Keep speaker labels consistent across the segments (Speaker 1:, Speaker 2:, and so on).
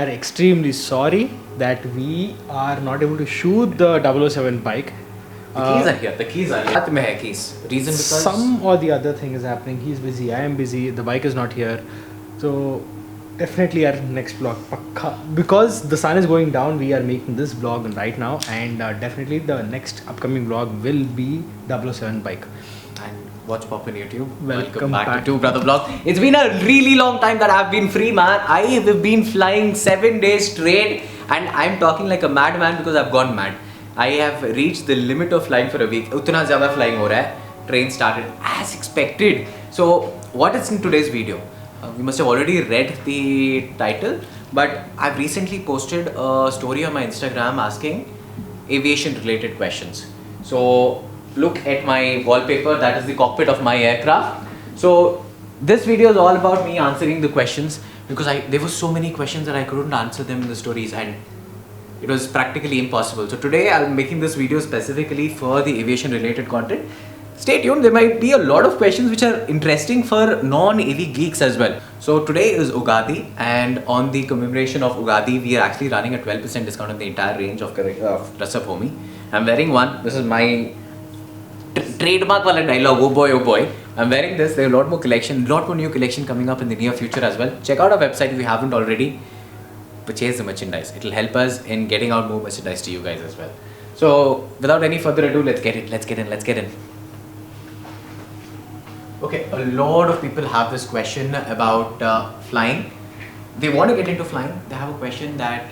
Speaker 1: are extremely sorry that we are not able to shoot the 007 bike.
Speaker 2: The keys are here. The keys are here. हाथ में है keys. Reason because
Speaker 1: some or the other thing is happening. He's busy. I am busy. The bike is not here. So definitely our next vlog pakka. Because the sun is going down, we are making this vlog right now, and definitely the next upcoming vlog will be 007 bike.
Speaker 2: And watch Pop on YouTube.
Speaker 1: Welcome
Speaker 2: back
Speaker 1: back
Speaker 2: to Two Brother Vlog. It's been a really long time that I've been free, man. I have been flying 7 days straight, and I'm talking like a madman because I've gone mad. I have reached the limit of flying for a week. उतना ज़्यादा flying हो रहा है. Train started as expected. So what is in today's video? You must have already read the title, but I've recently posted a story on my Instagram asking aviation related questions. So look at my wallpaper, that is the cockpit of my aircraft. So this video is all about me answering the questions because there were so many questions that I couldn't answer them in the stories and it was practically impossible. So today I'm making this video specifically for the aviation related content. Stay tuned, there might be a lot of questions which are interesting for non-AV geeks as well. So today is Ugadi, and on the commemoration of Ugadi, we are actually running a 12% discount on the entire range of dress up homie. I'm wearing one. This is my trademark wala dialogue, oh boy. I'm wearing this. There are a lot more new collection coming up in the near future as well. Check out our website if you haven't already. Purchase the merchandise. It will help us in getting out more merchandise to you guys as well. So without any further ado, let's get in. Okay, a lot of people have this question about flying. They want to get into flying. They have a question that,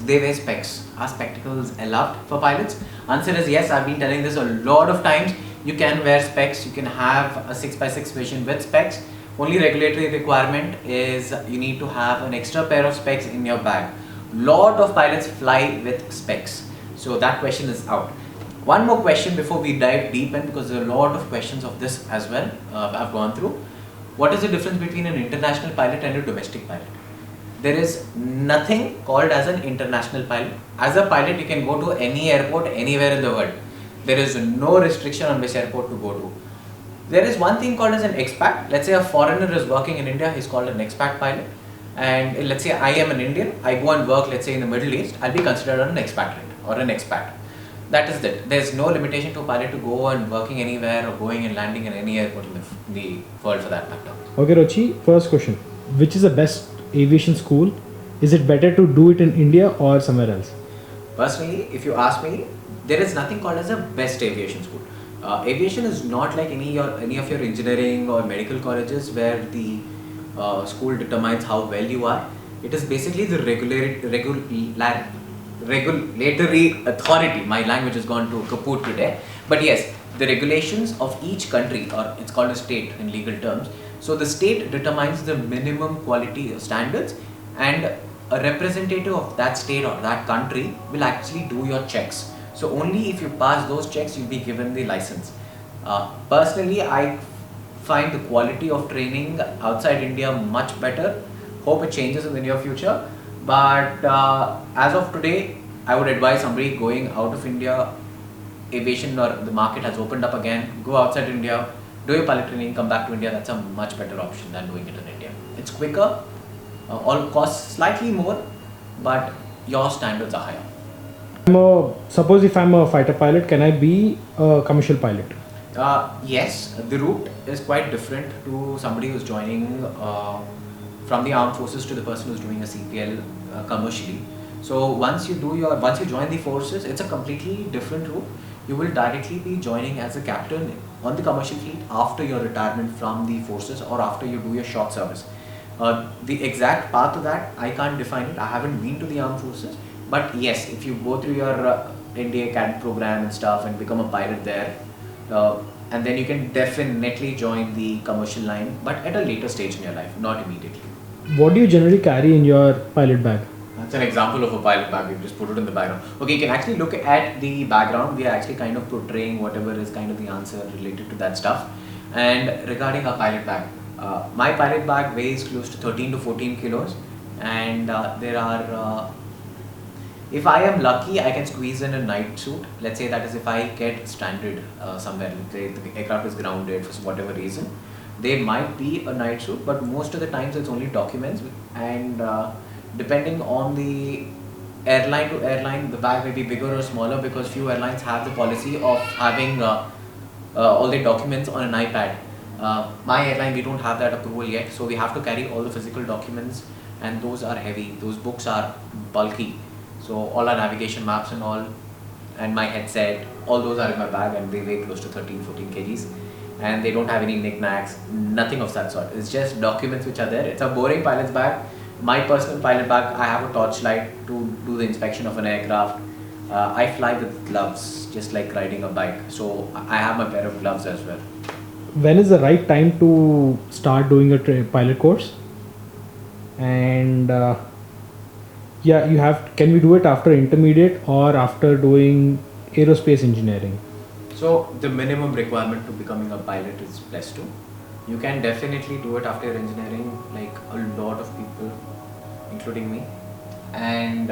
Speaker 2: they wear specs. Are spectacles allowed for pilots? Answer is yes. I've been telling this a lot of times. You can wear specs. You can have a 6x6 vision with specs. Only regulatory requirement is you need to have an extra pair of specs in your bag. Lot of pilots fly with specs. So that question is out. One more question before we dive deep in, because there are a lot of questions of this as well I've gone through. What is the difference between an international pilot and a domestic pilot? There is nothing called as an international pilot. As a pilot, you can go to any airport anywhere in the world. There is no restriction on which airport to go to. There is one thing called as an expat. Let's say a foreigner is working in India, he's called an expat pilot. And let's say I am an Indian, I go and work, let's say in the Middle East, I'll be considered an expatriate or an expat. That is it. There's no limitation to a pilot to go and working anywhere or going and landing in any airport in the world for that matter.
Speaker 1: Okay, Rochi, first question. Which is the best aviation school? Is it better to do it in India or somewhere else?
Speaker 2: Personally, if you ask me, there is nothing called as a best aviation school. Aviation is not like any of your engineering or medical colleges where the school determines how well you are. It is basically the regulatory authority. My language has gone to kaput today. But yes, the regulations of each country, or it's called a state in legal terms. So the state determines the minimum quality standards, and a representative of that state or that country will actually do your checks. So only if you pass those checks, you'll be given the license. Personally, I find the quality of training outside India much better. Hope it changes in the near future. But as of today, I would advise somebody going out of India. Aviation or the market has opened up again. Go outside India, do your pilot training, come back to India. That's a much better option than doing it in India. It's quicker, all costs slightly more, but your standards are higher.
Speaker 1: Suppose if I'm a fighter pilot, can I be a commercial pilot?
Speaker 2: Yes, the route is quite different to somebody who's joining from the armed forces to the person who's doing a CPL commercially. So once you join the forces, it's a completely different route. You will directly be joining as a captain on the commercial fleet after your retirement from the forces or after you do your short service. The exact path to that, I can't define it. I haven't been to the armed forces. But yes, if you go through your NDA CAD program and stuff and become a pilot there, and then you can definitely join the commercial line, but at a later stage in your life, not immediately.
Speaker 1: What do you generally carry in your pilot bag?
Speaker 2: That's an example of a pilot bag. We just put it in the background. Okay, you can actually look at the background. We are actually kind of portraying whatever is kind of the answer related to that stuff. And regarding our pilot bag, my pilot bag weighs close to 13 to 14 kilos, and there are if I am lucky, I can squeeze in a night suit. Let's say that is if I get stranded somewhere, let's say the aircraft is grounded for whatever reason. There might be a night suit, but most of the times it's only documents and depending on the airline to airline, the bag may be bigger or smaller because few airlines have the policy of having all the documents on an iPad. My airline, we don't have that approval yet, so we have to carry all the physical documents, and those are heavy. Those books are bulky. So all our navigation maps and all, and my headset, all those are in my bag, and they weigh close to 13-14 kgs. And they don't have any knickknacks, nothing of that sort. It's just documents which are there. It's a boring pilot's bag. My personal pilot bag, I have a torchlight to do the inspection of an aircraft. I fly with gloves, just like riding a bike. So I have my pair of gloves as well.
Speaker 1: When is the right time to start doing a pilot course? And yeah, you have. Can we do it after intermediate or after doing aerospace engineering?
Speaker 2: So the minimum requirement to becoming a pilot is +2. You can definitely do it after engineering, like a lot of people, including me. And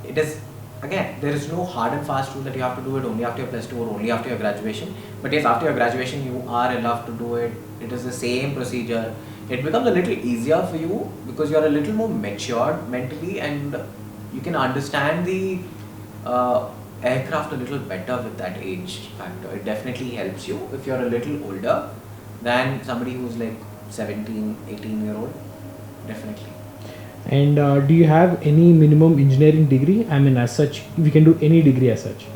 Speaker 2: it is, again, there is no hard and fast rule that you have to do it only after your +2 or only after your graduation. But yes, after your graduation, you are allowed to do it. It is the same procedure. It becomes a little easier for you because you are a little more matured mentally, and you can understand the aircraft a little better with that age factor. It definitely helps you if you're a little older than somebody who's like 17, 18-year-old. Definitely.
Speaker 1: And do you have any minimum engineering degree? I mean, as such, we can do any degree as such.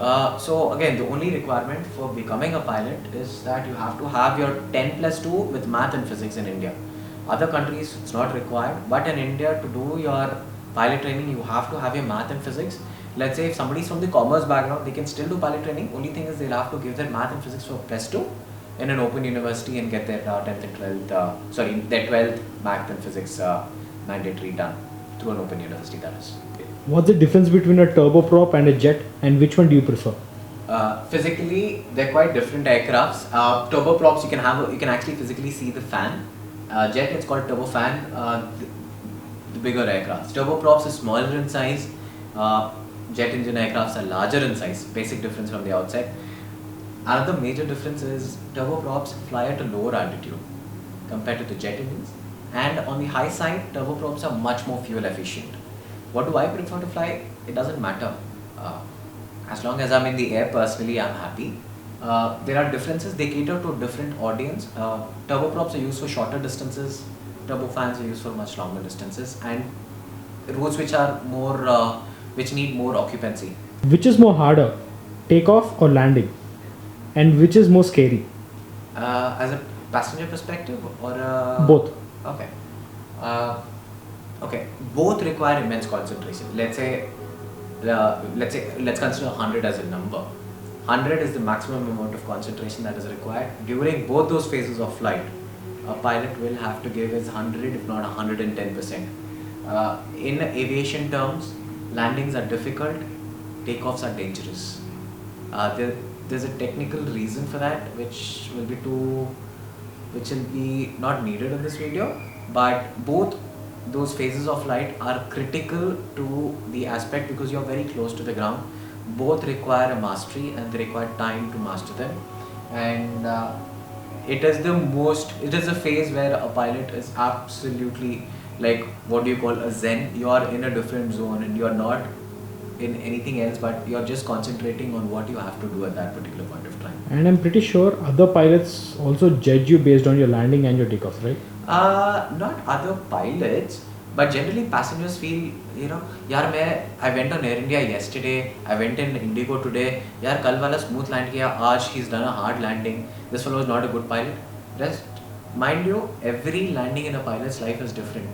Speaker 2: So again, the only requirement for becoming a pilot is that you have to have your 10+2 with math and physics in India. Other countries, it's not required, but in India, to do your pilot training, you have to have your math and physics. Let's say if somebody's from the commerce background, they can still do pilot training. Only thing is they'll have to give their math and physics for +2 in an open university and get their 10th and 12th, their 12th math and physics mandatory done through an open university, that is.
Speaker 1: What's the difference between a turboprop and a jet, and which one do you prefer?
Speaker 2: Physically, they're quite different aircrafts. Turboprops, you can actually physically see the fan. Jet, it's called turbofan. The bigger aircrafts. Turboprops is smaller in size. Jet engine aircrafts are larger in size. Basic difference from the outside. Another major difference is turboprops fly at a lower altitude compared to the jet engines. And on the high side, turboprops are much more fuel efficient. What do I prefer to fly? It doesn't matter. As long as I'm in the air, personally, I'm happy. There are differences. They cater to a different audience. Turboprops are used for shorter distances. Turbofans are used for much longer distances, and routes which are more, which need more occupancy.
Speaker 1: Which is more harder, takeoff or landing? And which is more scary?
Speaker 2: As a passenger perspective, or
Speaker 1: Both.
Speaker 2: Okay. Okay. Both require immense concentration. Let's consider 100 as a number. 100 is the maximum amount of concentration that is required. During both those phases of flight, a pilot will have to give his 100, if not 110%. In aviation terms, landings are difficult, takeoffs are dangerous. There's a technical reason for that, which will be not needed in this video, but both those phases of flight are critical to the aspect because you're very close to the ground. Both require a mastery and they require time to master them, and it is a phase where a pilot is absolutely like, what do you call, a zen. You are in a different zone and you're not in anything else, but you're just concentrating on what you have to do at that particular point of time.
Speaker 1: And I'm pretty sure other pilots also judge you based on your landing and your takeoff, right?
Speaker 2: Not other pilots, but generally passengers feel, I went on Air India yesterday, I went in Indigo today, kal wala smooth land kiya, aaj he's done a hard landing, this fellow is not a good pilot. Mind you, every landing in a pilot's life is different.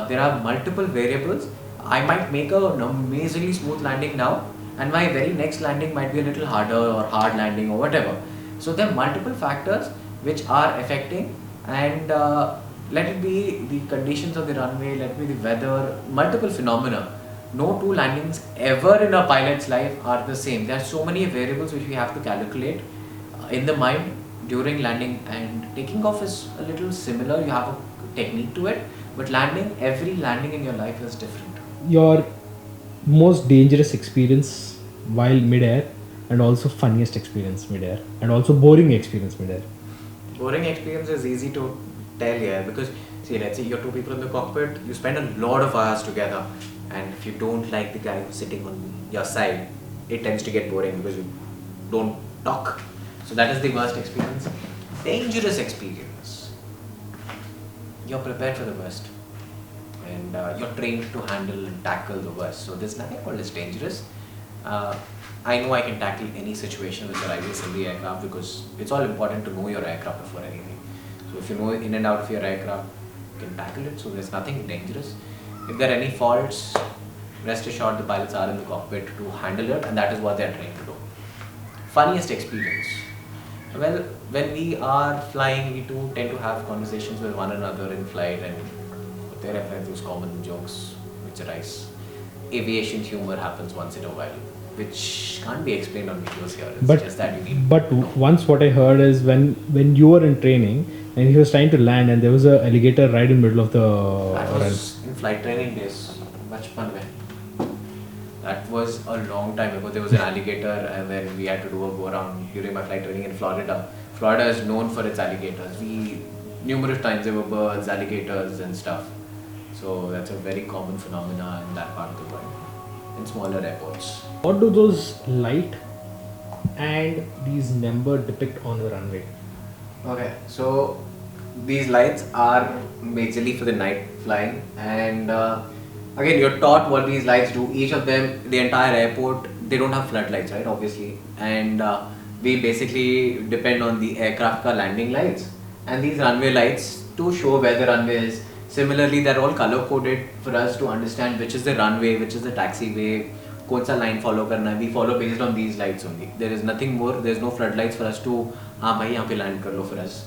Speaker 2: There are multiple variables. I might make an amazingly smooth landing now, and my very next landing might be a little harder or hard landing or whatever. So there are multiple factors which are affecting, and let it be the conditions of the runway, let it be the weather, multiple phenomena. No two landings ever in a pilot's life are the same. There are so many variables which we have to calculate in the mind during landing, and taking off is a little similar. You have a technique to it, but every landing in your life is different.
Speaker 1: Your most dangerous experience while mid-air, and also funniest experience mid-air, and also boring experience mid-air.
Speaker 2: Boring experience is easy to tell here because See, let's say you're two people in the cockpit, you spend a lot of hours together, and if you don't like the guy who's sitting on your side, it tends to get boring because you don't talk. So that is the worst experience. Dangerous experience. You're prepared for the worst, and you're trained to handle and tackle the worst. So there's nothing called as dangerous. I know I can tackle any situation with the rivals in the aircraft because it's all important to know your aircraft before anything. So if you know in and out of your aircraft, you can tackle it. So there's nothing dangerous. If there are any faults, rest assured the pilots are in the cockpit to handle it, and that is what they're trained to do. Funniest experience. Well, when we are flying, we do tend to have conversations with one another in flight, and there are those common jokes which arise. Aviation humor happens once in a while, which can't be explained on videos here. It's just that you need.
Speaker 1: But once what I heard is when you were in training and he was trying to land and there was a alligator right in the middle of the
Speaker 2: That was in flight training days. Bachpan mein. That was a long time ago. There was an alligator, and then we had to do a go around during my flight training in Florida. Florida is known for its alligators. Numerous times there were birds, alligators, and stuff. So that's a very common phenomena in that part of the world, in smaller airports.
Speaker 1: What do those light and these number depict on the runway?
Speaker 2: Okay, so these lights are majorly for the night flying, and again, you're taught what these lights do. Each of them, the entire airport, they don't have floodlights, right? Obviously, and we basically depend on the aircraft car landing lights and these runway lights to show where the runway is. Similarly, they're all color coded for us to understand which is the runway, which is the taxiway, कौन सा line follow करना है. We follow based on these lights only. There is nothing more. There's no floodlights for us to हाँ भाई यहाँ पे land कर लो for us.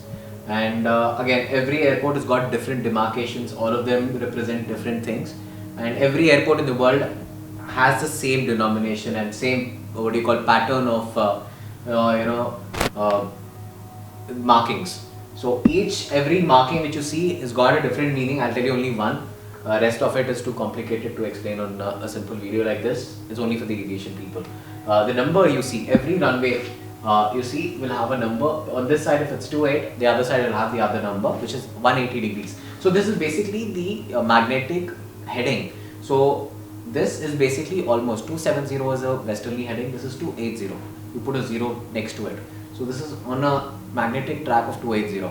Speaker 2: And again, every airport has got different demarcations. All of them represent different things. And every airport in the world has the same denomination and same what do you call pattern of markings. So every marking which you see has got a different meaning. I'll tell you only one. Rest of it is too complicated to explain on a simple video like this. It's only for the aviation people. The number you see, every runway you see will have a number. On this side if it's 28, the other side will have the other number, which is 180 degrees. So this is basically the magnetic heading. So this is basically almost 270 is a westerly heading. This is 280. You put a 0 next to it. So this is on a magnetic track of 280.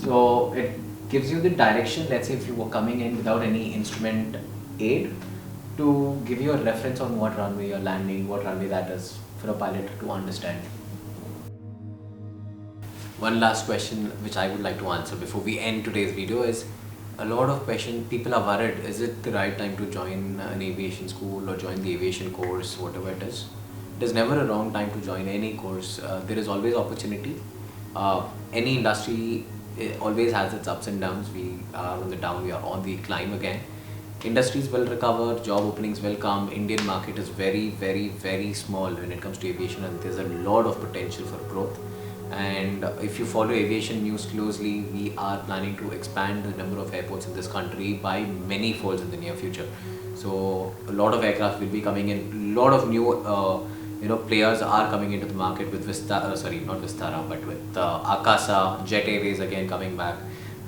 Speaker 2: So it gives you the direction. Let's say if you were coming in without any instrument aid, to give you a reference on what runway you're landing, what runway that is for a pilot to understand. One last question which I would like to answer before we end today's video is, a lot of people are worried, is it the right time to join an aviation school or join the aviation course, whatever it is. It is never a wrong time to join any course. There is always opportunity. Any industry always has its ups and downs. We are on the down, we are on the climb again. Industries will recover, job openings will come. Indian market is very, very, very small when it comes to aviation, and there's a lot of potential for growth. And if you follow aviation news closely, we are planning to expand the number of airports in this country by many folds in the near future. So a lot of aircraft will be coming in. A lot of new players are coming into the market with not Vistara, but with Akasa, Jet Airways again coming back,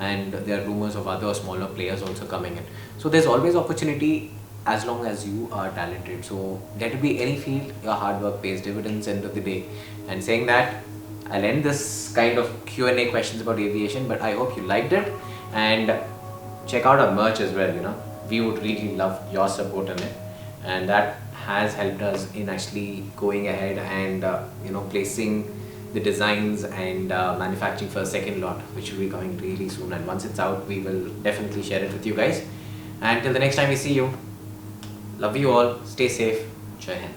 Speaker 2: and there are rumors of other smaller players also coming in. So there's always opportunity as long as you are talented. So let it be any field, your hard work pays dividends end of the day. And saying that, I'll end this kind of Q&A questions about aviation, but I hope you liked it, and check out our merch as well. We would really love your support in it, and that has helped us in actually going ahead and placing the designs and manufacturing for a second lot, which will be coming really soon. And once it's out, we will definitely share it with you guys. And till the next time we see you, love you all, stay safe, Jai Hind.